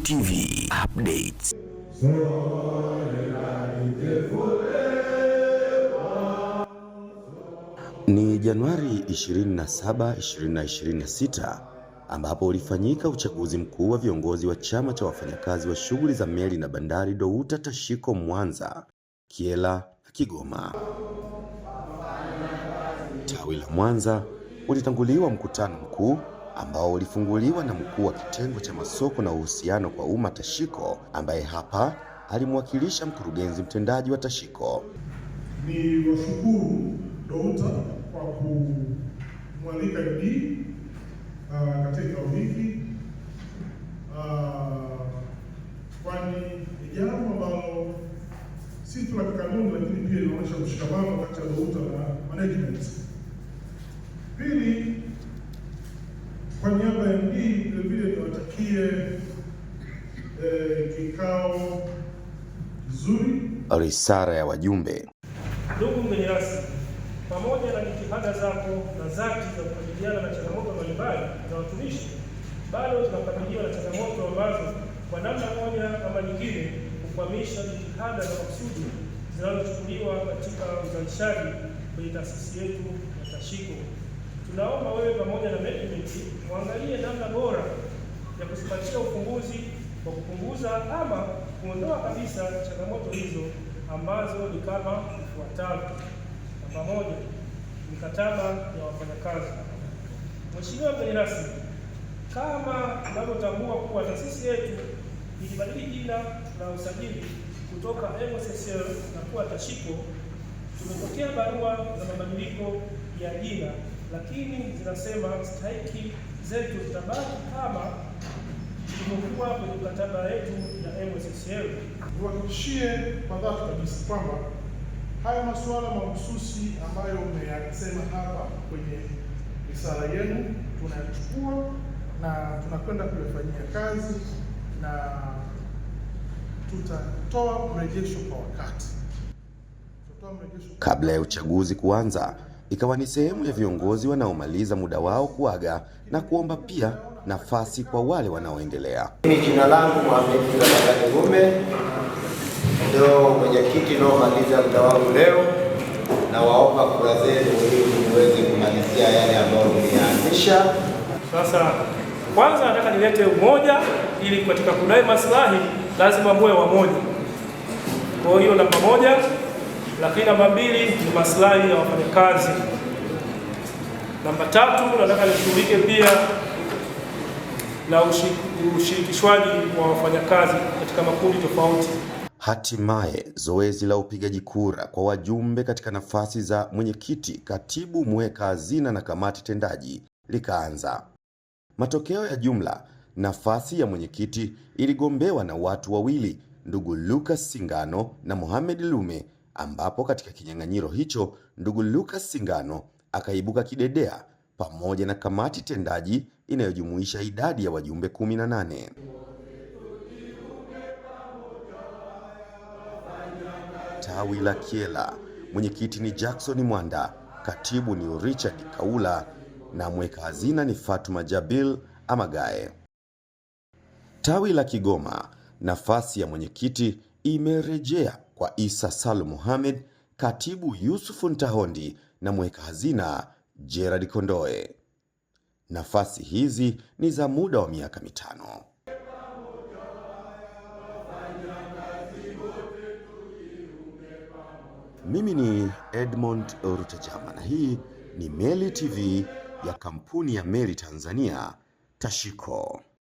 TV updates. Ni Januari 27, 2026 ambapo ulifanyika uchaguzi mkuu wa viongozi wa chama cha wafanyakazi wa shughuli za meli na bandari DOUTA Tashiko Mwanza, Kyela na Kigoma. Tawi la Mwanza ulitanguliwa mkutano mkuu ambao ulifunguliwa na mkuu wa kitengo cha masoko na uhusiano kwa umma Tashiko, ambaye hapa alimwakilisha mkurugenzi mtendaji wa Tashiko. Ni washukuru DOUTA kwa kumwalika MD katika wiki, kwani ni jambo ambalo si tu la kikanuni, lakini pia inaonyesha mshikamano kati ya DOUTA na management. Pili, kwa niaba ya MD vile niwatakie kikao kizuri. Risala ya wajumbe. Ndugu mgeni rasmi, pamoja na jitihada zako na dhati za kukabiliana na changamoto mbalimbali za watumishi, bado tunakabiliwa na changamoto ambazo kwa namna moja ama nyingine kukwamisha jitihada za makusudi zinazochukuliwa katika uzalishaji kwenye taasisi yetu ya Tashiko. Tunaomba wewe pamoja na management muangalie namna bora ya kuzipatia ufumbuzi wa kupunguza ama kuondoa kabisa changamoto hizo ambazo ni kama ifuatavyo. Namba moja, mikataba ya wafanyakazi. Mheshimiwa mgeni rasmi, kama tunavyotambua kuwa taasisi yetu ilibadili jina la usajili kutoka MSSL na kuwa Tashiko, tumepokea barua za mabadiliko ya jina, lakini zinasema stahiki zetu zitabaki kama ilivyokuwa kwenye mkataba yetu ya MSSL. Niwahakikishie kwa dhati kabisa kwamba haya masuala mahususi ambayo mmeyasema hapa kwenye risala yenu tunayachukua na tunakwenda kuyafanyia kazi na tutatoa mrejesho kwa wakati. Kabla ya uchaguzi kuanza, ikawa ni sehemu ya viongozi wanaomaliza muda wao kuaga na kuomba pia nafasi kwa wale wanaoendelea. Mimi jina langu Mohamed Gume, ndio mwenyekiti naomaliza muda wangu leo, na waomba kura zenu ili niweze kumalizia yale ambayo nilianzisha. Sasa kwanza nataka nilete umoja, ili katika kudai maslahi lazima muwe wamoja. Kwa hiyo namba moja, lakini namba mbili ni maslahi ya wafanyakazi. Namba tatu, nataka nishughulike pia na ushirikishwaji wa wafanyakazi katika makundi tofauti. Hatimaye zoezi la upigaji kura kwa wajumbe katika nafasi za mwenyekiti, katibu, mweka hazina na kamati tendaji likaanza. Matokeo ya jumla, nafasi ya mwenyekiti iligombewa na watu wawili, ndugu Lucas Singano na Mohamed Lume, ambapo katika kinyang'anyiro hicho ndugu Lucas Singano akaibuka kidedea pamoja na kamati tendaji inayojumuisha idadi ya wajumbe 18. Tawi la Kyela, mwenyekiti ni Jackson Mwanda, katibu ni Richard Kaula na mweka hazina ni Fatuma Jabil Amagae. Tawi la Kigoma, nafasi ya mwenyekiti imerejea kwa Isa Salum Mohamed, katibu Yusufu Ntahondi na mweka hazina Gerard Kondoe. Nafasi hizi ni za muda wa miaka 5. Mimi ni Edmond Rutajama na hii ni Meli TV ya kampuni ya Meli Tanzania Tashiko.